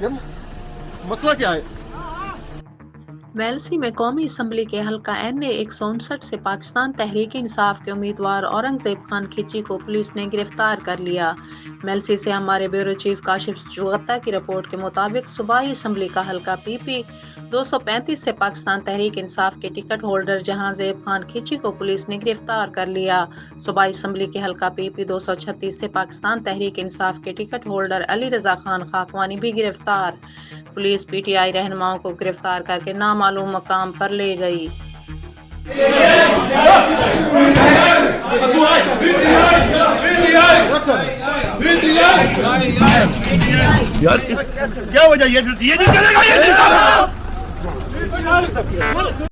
پھر مسئلہ کیا ہے؟ ویلسی میں قومی اسمبلی کے حلقہ NA 159 سے پاکستان تحریک انصاف کے امیدوار اورنگزیب خان کھچی کو پولیس نے گرفتار کر لیا۔ ویلسی سے ہمارے بیورو چیف کاشف چغتا کی رپورٹ کے مطابق صوبائی اسمبلی کا حلقہ PP 235 سے پاکستان تحریک انصاف کے ٹکٹ ہولڈر جہاں زیب خان کھچی کو پولیس نے گرفتار کر لیا۔ صوبائی اسمبلی کے حلقہ PP 236 سے پاکستان تحریک انصاف کے ٹکٹ ہولڈر علی رضا خان خاکوانی بھی گرفتار۔ پولیس PTI رہنماؤں کو گرفتار کر کے نامعلوم مقام پر لے گئی۔ کیا وجہ یہ نہیں چلے گا یہ